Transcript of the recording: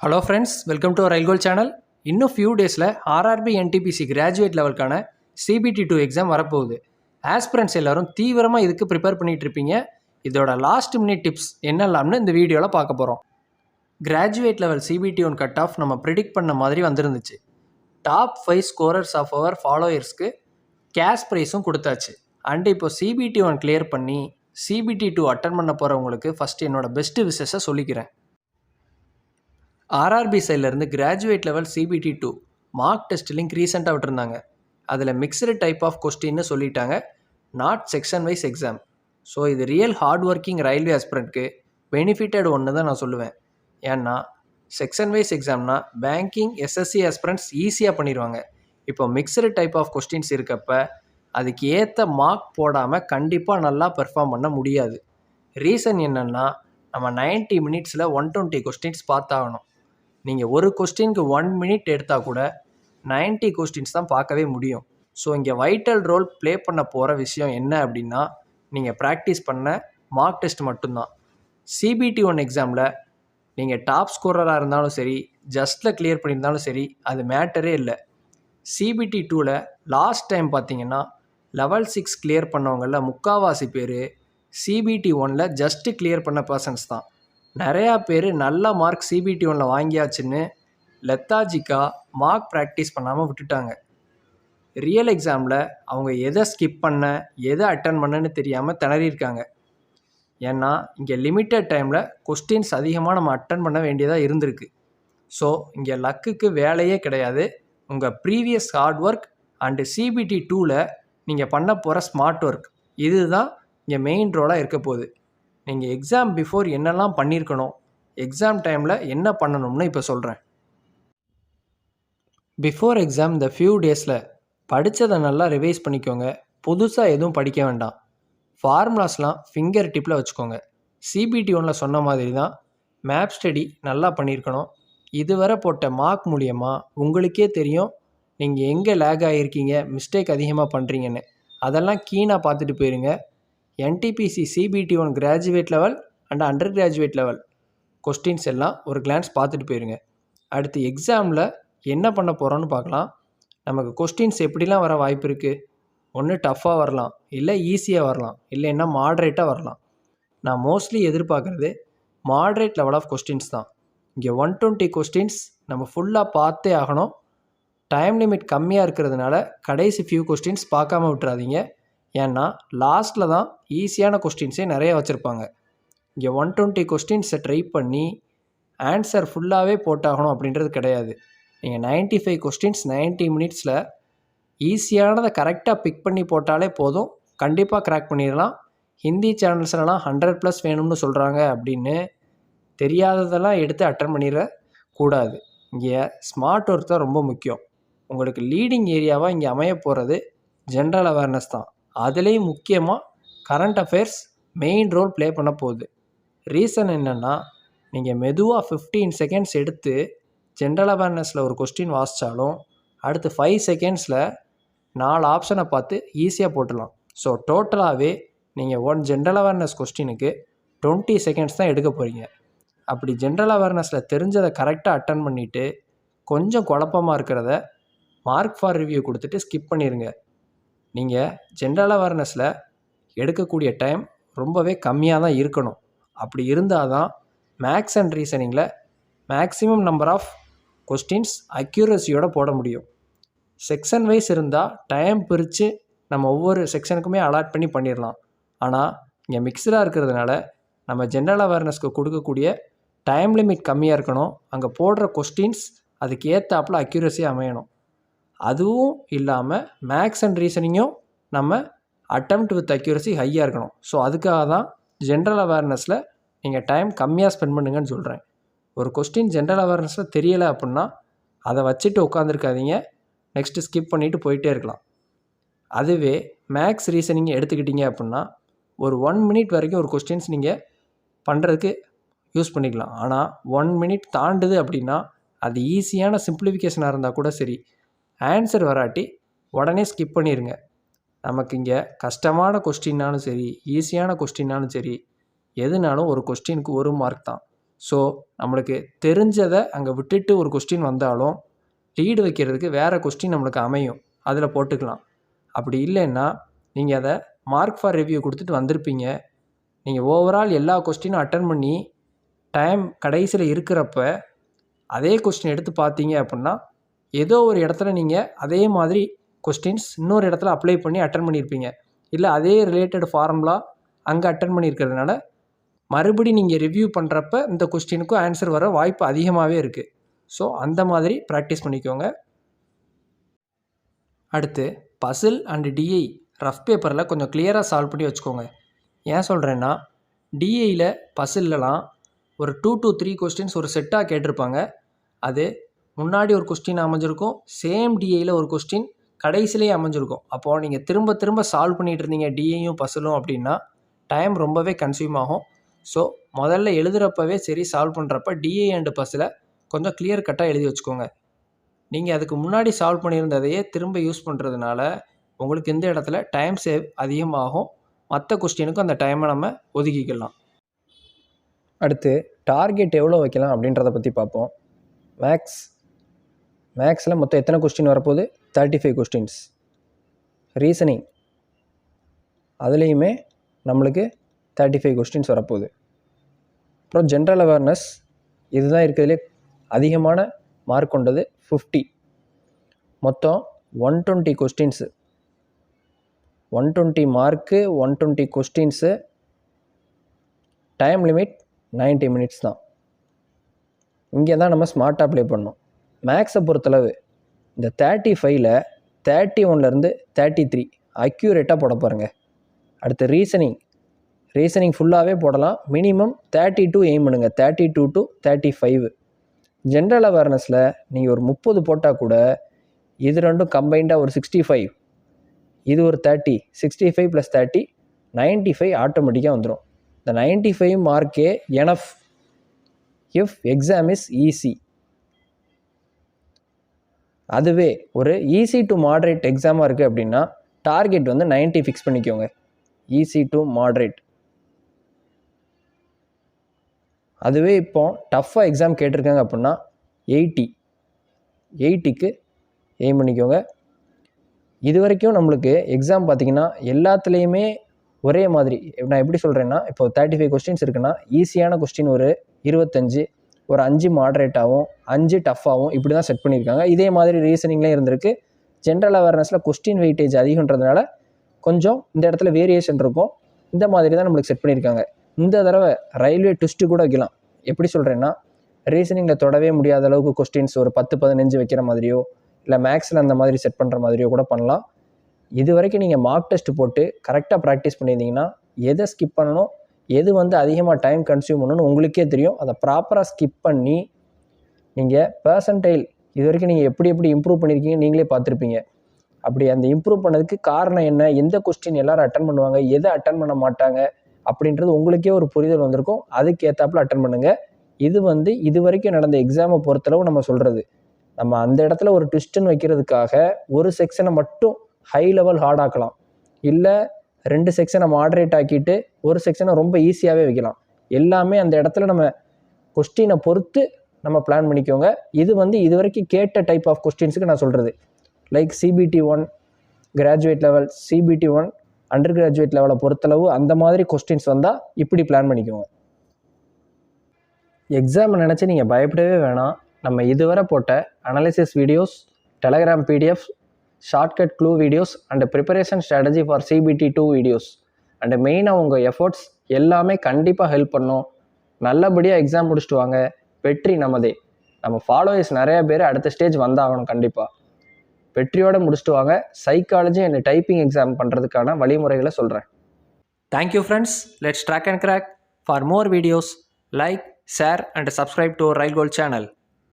Hello friends, welcome to ரயில்கோல் channel. இன்னும் few டேஸில் ஆர்ஆர்பி என்டிபிசி கிராஜுவேட் லெவலுக்கான CBT2 எக்ஸாம் வரப்போகுது. ஆஸ்பிரண்ட்ஸ் எல்லோரும் தீவிரமாக இதுக்கு ப்ரிப்பேர் பண்ணிகிட்டு இருப்பீங்க. இதோட லாஸ்ட் மினிட் டிப்ஸ் என்னெல்லாம்னு இந்த வீடியோவில் பார்க்க போகிறோம். Graduate level CBT1 cut off நம்ம ப்ரிடிக்ட் பண்ண மாதிரி வந்துருந்துச்சு. டாப் 5 ஸ்கோரர்ஸ் ஆஃப் அவர் ஃபாலோயர்ஸ்க்கு கேஷ் ப்ரைஸும் கொடுத்தாச்சு. அண்ட் இப்போ CBT1 கிளியர் பண்ணி CBT2 அட்டன் பண்ண போகிறவங்களுக்கு ஃபஸ்ட்டு என்னோட பெஸ்ட்டு விஷஸை சொல்லிக்கிறேன். ஆர்ஆர்பி சைட்லேருந்து graduate level CBT2 mark test link ரீசெண்டாக விட்டுருந்தாங்க. அதில் மிக்சடு டைப் ஆஃப் கொஸ்டின்னு சொல்லிட்டாங்க, not section wise exam. So இது ரியல் ஹார்ட் ஒர்க்கிங் ரயில்வே ஆஸ்பிரண்ட்க்கு பெனிஃபிட்டட் ஒன்று தான் நான் சொல்லுவேன். ஏன்னா செக்ஷன் வைஸ் எக்ஸாம்னா பேங்கிங் SSC ஆஸ்பிரண்ட்ஸ் ஈஸியாக பண்ணிடுவாங்க. இப்போ மிக்சடு டைப் ஆஃப் கொஸ்டின்ஸ் இருக்கப்ப அதுக்கு ஏற்ற மார்க் போடாமல் கண்டிப்பாக நல்லா பெர்ஃபார்ம் பண்ண முடியாது. ரீசன் என்னென்னா, நம்ம 90 மினிட்ஸில் 120 கொஸ்டின்ஸ் பார்த்தாகணும். நீங்கள் ஒரு கொஸ்டினுக்கு 1 மினிட் எடுத்தால் கூட 90 கொஸ்டின்ஸ் தான் பார்க்கவே முடியும். ஸோ இங்கே வைட்டல் ரோல் ப்ளே பண்ண போகிற விஷயம் என்ன அப்படின்னா, நீங்கள் ப்ராக்டிஸ் பண்ண மார்க் டெஸ்ட் மட்டும்தான். CBT1 எக்ஸாமில் நீங்கள் டாப் ஸ்கோரராக இருந்தாலும் சரி, ஜஸ்ட்டில் கிளியர் பண்ணியிருந்தாலும் சரி, அது மேட்டரே இல்லை. CBT2வில் லாஸ்ட் டைம் பார்த்தீங்கன்னா லெவல் 6 கிளியர் பண்ணவங்களில் முக்கால்வாசி பேர் CBT1ல் ஜஸ்ட்டு கிளியர் பண்ண பர்சன்ஸ் தான். நிறையா பேர் நல்ல மார்க் CBT1ல் வாங்கியாச்சுன்னு லெத்தாஜிக்காக மார்க் ப்ராக்டிஸ் பண்ணாமல் விட்டுட்டாங்க. ரியல் எக்ஸாமில் அவங்க எதை ஸ்கிப் பண்ண எதை அட்டன் பண்ணன்னு தெரியாமல் திணறியிருக்காங்க. ஏன்னா இங்கே லிமிட்டட் டைமில் கொஸ்டின்ஸ் அதிகமாக நம்ம அட்டன் பண்ண வேண்டியதாக இருந்திருக்கு. ஸோ இங்கே லக்குக்கு வேலையே கிடையாது. உங்கள் ப்ரீவியஸ் ஹார்ட் ஒர்க் அண்டு CBT2வில் நீங்கள் பண்ண போகிற ஸ்மார்ட் ஒர்க், இதுதான் இங்கே மெயின் ரோலாக இருக்க போகுது. நீங்கள் எக்ஸாம் பிஃபோர் என்னெல்லாம் பண்ணியிருக்கணும், எக்ஸாம் டைமில் என்ன பண்ணணும்னு இப்போ சொல்கிறேன். பிஃபோர் எக்ஸாம் இந்த ஃபியூ டேஸில் படித்ததை நல்லா ரிவைஸ் பண்ணிக்கோங்க. புதுசாக எதுவும் படிக்க வேண்டாம். ஃபார்முலாஸ்லாம் ஃபிங்கர் டிப்பில் வச்சுக்கோங்க. CBT1ல் சொன்ன மாதிரி தான் மேப் ஸ்டடி நல்லா பண்ணியிருக்கணும். இதுவரை போட்ட மார்க் மூலியமாக உங்களுக்கே தெரியும் நீங்கள் எங்கே லேக் ஆகியிருக்கீங்க, மிஸ்டேக் அதிகமாக பண்ணுறீங்கன்னு. அதெல்லாம் கீனாக பார்த்துட்டு போயிருங்க. NTPC CBT1 graduate level and under graduate level questions எல்லாம் ஒரு கிளான்ஸ் பார்த்துட்டு போயிருங்க. அடுத்து எக்ஸாமில் என்ன பண்ண போகிறோன்னு பார்க்கலாம். நமக்கு கொஸ்டின்ஸ் எப்படிலாம் வர வாய்ப்பு இருக்குது? ஒன்று டஃப்பாக வரலாம், இல்லை ஈஸியாக வரலாம், இல்லைன்னா மாட்ரேட்டாக வரலாம். நான் மோஸ்ட்லி எதிர்பார்க்குறது மாட்ரேட் லெவல் ஆஃப் கொஸ்டின்ஸ் தான். இங்கே 120 கொஸ்டின்ஸ் நம்ம ஃபுல்லாக பார்த்தே ஆகணும். டைம் லிமிட் கம்மியாக இருக்கிறதுனால கடைசி ஃபியூ கொஸ்டின்ஸ் பார்க்காம விட்டுறாதீங்க. ஏன்னா லாஸ்ட்டில் தான் ஈஸியான கொஸ்டின்ஸே நிறைய வச்சுருப்பாங்க. இங்கே 120 கொஸ்டின்ஸை ட்ரை பண்ணி ஆன்சர் ஃபுல்லாகவே போட்டாகணும் அப்படின்றது கிடையாது. நீங்கள் 95 கொஸ்டின்ஸ் 90 மினிட்ஸில் ஈஸியானதை கரெக்டாக பிக் பண்ணி போட்டாலே போதும், கண்டிப்பாக கிராக் பண்ணிடலாம். ஹிந்தி சேனல்ஸ்லாம் 100+ வேணும்னு சொல்கிறாங்க அப்படின்னு தெரியாததெல்லாம் எடுத்து அட்டன் பண்ணிடக்கூடாது. இங்கே ஸ்மார்ட் ஒர்க் தான் ரொம்ப முக்கியம். உங்களுக்கு லீடிங் ஏரியாவாக இங்கே அமைய போகிறது ஜென்ரல் அவேர்னஸ் தான். அதுலேயும் முக்கியமாக current affairs main role play பண்ண போகுது. ரீசன் என்னென்னா, நீங்கள் மெதுவாக 15 செகண்ட்ஸ் எடுத்து ஜென்ரல் அவேர்னஸில் ஒரு கொஸ்டின் வாசித்தாலும் அடுத்து 5 செகண்ட்ஸில் 4 ஆப்ஷனை பார்த்து ஈஸியாக போட்டுடலாம். ஸோ டோட்டலாகவே நீங்கள் ஜென்ரல் அவேர்னஸ் கொஸ்டினுக்கு 20 செகண்ட்ஸ் தான் எடுக்க போகிறீங்க. அப்படி ஜென்ரல் அவேர்னஸில் தெரிஞ்சதை கரெக்டாக அட்டன் பண்ணிவிட்டு கொஞ்சம் குழப்பமாக இருக்கிறத மார்க் ஃபார் ரிவ்யூ கொடுத்துட்டு ஸ்கிப் பண்ணிடுங்க. நீங்கள் ஜென்ரல் அவேர்னஸில் எடுக்கக்கூடிய டைம் ரொம்பவே கம்மியாக தான் இருக்கணும். அப்படி இருந்தால் தான் மேக்ஸ் அண்ட் ரீசனிங்கில் மேக்ஸிமம் நம்பர் ஆஃப் கொஸ்டின்ஸ் அக்யூரஸியோடு போட முடியும். செக்ஷன் வைஸ் இருந்தால் டைம் பிரித்து நம்ம ஒவ்வொரு செக்ஷனுக்குமே அலாட் பண்ணி பண்ணிடலாம். ஆனால் இங்கே மிக்சடாக இருக்கிறதுனால நம்ம ஜென்ரல் அவேர்னஸ்க்கு கொடுக்கக்கூடிய டைம் லிமிட் கம்மியாக இருக்கணும். அங்கே போடுற கொஸ்டின்ஸ் அதுக்கு ஏற்றாப்புல அக்யூரஸியாக அமையணும். அதுவும் இல்லாமல் மேக்ஸ் அண்ட் ரீசனிங்கும் நம்ம அட்டெம்ப்ட் வித் அக்யூரசி ஹையாக இருக்கணும். ஸோ அதுக்காக தான் ஜென்ரல் அவேர்னஸில் நீங்கள் டைம் கம்மியாக ஸ்பெண்ட் பண்ணுங்கன்னு சொல்கிறேன். ஒரு கொஸ்டின் ஜென்ரல் அவேர்னஸில் தெரியலை அப்படின்னா அதை வச்சுட்டு உட்காந்துருக்காதீங்க, நெக்ஸ்ட்டு ஸ்கிப் பண்ணிவிட்டு போயிட்டே இருக்கலாம். அதுவே மேக்ஸ் ரீசனிங் எடுத்துக்கிட்டிங்க அப்படின்னா ஒரு 1 மினிட் வரைக்கும் ஒரு கொஸ்டின்ஸ் நீங்கள் பண்ணுறதுக்கு யூஸ் பண்ணிக்கலாம். ஆனால் 1 மினிட் தாண்டுது அப்படின்னா அது ஈஸியான சிம்பிளிஃபிகேஷனாக இருந்தால் கூட சரி, ஆன்சர் வராட்டி உடனே ஸ்கிப் பண்ணிடுங்க. நமக்கு இங்கே கஷ்டமான கொஸ்டின்னாலும் சரி, ஈஸியான கொஸ்டின்னாலும் சரி, எதுனாலும் ஒரு கொஸ்டினுக்கு 1 மார்க் தான். ஸோ நம்மளுக்கு தெரிஞ்சதை அங்கே விட்டுட்டு ஒரு கொஸ்டின் வந்தாலும் லீடு வைக்கிறதுக்கு வேறு கொஸ்டின் நம்மளுக்கு அமையும், அதில் போட்டுக்கலாம். அப்படி இல்லைன்னா நீங்கள் அதை மார்க் ஃபார் ரிவ்யூ கொடுத்துட்டு வந்திருப்பீங்க. நீங்கள் ஓவரால் எல்லா கொஸ்டினும் அட்டன் பண்ணி டைம் கடைசியில் இருக்கிறப்ப அதே கொஸ்டின் எடுத்து பார்த்தீங்க அப்படின்னா ஏதோ ஒரு இடத்துல நீங்கள் அதே மாதிரி கொஸ்டின்ஸ் இன்னொரு இடத்துல அப்ளை பண்ணி அட்டன் பண்ணியிருப்பீங்க. இல்லை அதே ரிலேட்டட் ஃபார்முலா அங்கே அட்டன் பண்ணியிருக்கிறதுனால மறுபடி நீங்கள் ரிவ்யூ பண்ணுறப்ப இந்த கொஸ்டினுக்கும் ஆன்சர் வர வாய்ப்பு அதிகமாகவே இருக்குது. ஸோ அந்த மாதிரி ப்ராக்டிஸ் பண்ணிக்கோங்க. அடுத்து பசில் அண்டு டிஐ ரஃப் பேப்பரில் கொஞ்சம் கிளியராக சால்வ் பண்ணி வச்சுக்கோங்க. ஏன் சொல்கிறேன்னா டிஐயில் பசில்லலாம் ஒரு 2 to 3 கொஸ்டின்ஸ் ஒரு செட்டாக கேட்டிருப்பாங்க. அது முன்னாடி ஒரு கொஸ்டின் அமைஞ்சிருக்கும், சேம் டிஐயில் ஒரு கொஸ்டின் கடைசிலேயே அமைஞ்சிருக்கும். அப்போது நீங்கள் திரும்ப திரும்ப சால்வ் பண்ணிகிட்டு இருந்தீங்க டிஐயும் பசிலும் அப்படின்னா டைம் ரொம்பவே கன்சியூம் ஆகும். ஸோ முதல்ல எழுதுகிறப்பவே சரி, சால்வ் பண்ணுறப்ப டிஐ அண்டு பசிலை கொஞ்சம் கிளியர் கட்டாக எழுதி வச்சுக்கோங்க. நீங்கள் அதுக்கு முன்னாடி சால்வ் பண்ணியிருந்ததையே திரும்ப யூஸ் பண்ணுறதுனால உங்களுக்கு இந்த இடத்துல டைம் சேவ் அதிகமாகும். மற்ற கொஸ்டினுக்கும் அந்த டைமை நம்ம ஒதுக்கிக்கலாம். அடுத்து டார்கெட் எவ்வளோ வைக்கலாம் அப்படின்றத பற்றி பார்ப்போம். மேக்ஸில் மொத்தம் எத்தனை கொஸ்டின் வரப்போகுது? 35 கொஸ்டின்ஸ். ரீசனிங் அதுலேயுமே நம்மளுக்கு 35 கொஸ்டின்ஸ் வரப்போகுது. அப்புறம் ஜென்ரல் அவேர்னஸ் இதுதான் இருக்கிறதுலே அதிகமான மார்க் கொண்டது, 50. மொத்தம் 120 questions. 120 mark, 120 questions. Time limit 90 minutes தான். இங்கே தான் நம்ம ஸ்மார்ட்டாக ப்ளே பண்ணோம். மேக்ஸை பொறுத்தளவு இந்த 35ல் 31லேருந்து 33 அக்யூரேட்டாக போட பாருங்கள். அடுத்து ரீசனிங் ஃபுல்லாகவே போடலாம். மினிமம் 32 எய்ம் பண்ணுங்கள், 32 to 35. ஜென்ரல் அவேர்னஸில் நீங்கள் ஒரு 30 போட்டால் கூட இது ரெண்டும் கம்பைண்டாக ஒரு 65, இது ஒரு 30, 65 + 30 95 ஆட்டோமேட்டிக்காக வந்துடும். இந்த 95 மார்க்கே enough if exam is easy. அதுவே ஒரு ஈஸி டு மாட்ரேட் எக்ஸாமாக இருக்குது அப்படின்னா டார்கெட் வந்து 90 ஃபிக்ஸ் பண்ணிக்கோங்க. Easy to moderate. அதுவே இப்போ டஃப்பாக எக்ஸாம் கேட்டிருக்காங்க அப்படின்னா 80க்கு எய்ம் பண்ணிக்கோங்க. இது வரைக்கும் நம்மளுக்கு எக்ஸாம் பார்த்திங்கன்னா எல்லாத்துலேயுமே ஒரே மாதிரி. நான் எப்படி சொல்கிறேன்னா, இப்போ 35 கொஸ்டின்ஸ் இருக்குன்னா ஈஸியான கொஸ்டின் ஒரு 25, ஒரு 5 மாட்ரேட்டாகவும் 5 டஃப்பாகவும் இப்படி தான் செட் பண்ணியிருக்காங்க. இதே மாதிரி ரீசனிங்லேயும் இருந்திருக்கு. ஜென்ரல் அவேர்னஸில் கொஸ்டின் வெயிட்டேஜ் அதிகன்றதுனால கொஞ்சம் இந்த இடத்துல வேரியேஷன் இருக்கும். இந்த மாதிரி தான் நம்மளுக்கு செட் பண்ணியிருக்காங்க. இந்த தடவை ரயில்வே ட்விஸ்ட்டு கூட வைக்கலாம். எப்படி சொல்கிறேன்னா, ரீசனிங்கில் தொடவே முடியாத அளவுக்கு கொஸ்டின்ஸ் ஒரு 10-15 வைக்கிற மாதிரியோ, இல்லை மேக்ஸில் அந்த மாதிரி செட் பண்ணுற மாதிரியோ கூட பண்ணலாம். இது வரைக்கும் நீங்கள் மார்க் டெஸ்ட் போட்டு கரெக்டாக ப்ராக்டிஸ் பண்ணியிருந்தீங்கன்னா எதை ஸ்கிப் பண்ணணும், எது வந்து அதிகமாக டைம் கன்சியூம் பண்ணணும்னு உங்களுக்கே தெரியும். அதை ப்ராப்பராக ஸ்கிப் பண்ணி நீங்கள் பெர்சன்டைல் இது வரைக்கும் நீங்கள் எப்படி இம்ப்ரூவ் பண்ணியிருக்கீங்க நீங்களே பார்த்துருப்பீங்க. அப்படி அந்த இம்ப்ரூவ் பண்ணதுக்கு காரணம் என்ன, எந்த கொஸ்டின் எல்லோரும் அட்டன் பண்ணுவாங்க, எதை அட்டன் பண்ண மாட்டாங்க அப்படின்றது உங்களுக்கே ஒரு புரிதல் வந்திருக்கும். அதுக்கு ஏற்றாப்புல அட்டன் பண்ணுங்கள். இது வந்து இது வரைக்கும் நடந்த எக்ஸாமை பொறுத்தளவு நம்ம சொல்கிறது. நம்ம அந்த இடத்துல ஒரு ட்விஸ்ட்டுன்னு வைக்கிறதுக்காக ஒரு செக்ஷனை மட்டும் ஹை லெவல் ஹார்ட் ஆக்கலாம், இல்லை 2 செக்ஷனை மாடரேட் ஆக்கிட்டு ஒரு செக்ஷனை ரொம்ப ஈஸியாகவே வைக்கலாம். எல்லாமே அந்த இடத்துல நம்ம கொஸ்டினை பொறுத்து நம்ம பிளான் பண்ணிக்கோங்க. இது வந்து இது வரைக்கும் கேட்ட டைப் ஆஃப் கொஸ்டின்ஸுக்கு நான் சொல்கிறது. Like CBT 1 graduate level, CBT 1 under graduate லெவலை பொறுத்தளவு அந்த மாதிரி கொஸ்டின்ஸ் வந்தால் இப்படி பிளான் பண்ணிக்கோங்க. எக்ஸாமை நினச்சி நீங்கள் பயப்படவே வேணாம். நம்ம இதுவரை போட்ட analysis videos, Telegram PDF, shortcut clue videos and preparation strategy for CBT 2 videos and மெயினாக உங்கள் எஃபர்ட்ஸ் எல்லாமே கண்டிப்பாக ஹெல்ப் பண்ணும். நல்லபடியாக எக்ஸாம் முடிச்சுட்டு வாங்க. வெற்றி நமதே. நம்ம ஃபாலோவர்ஸ் நிறைய பேர் அடுத்த ஸ்டேஜ் வந்தாகணும். கண்டிப்பாக வெற்றியோடு முடிச்சுட்டு வாங்க. சைக்காலஜி அண்ட் டைப்பிங் எக்ஸாம் பண்ணுறதுக்கான வழிமுறைகளை சொல்கிறேன். Thank you friends. Let's track and crack. For more videos like, share and subscribe to our Rail Gold channel.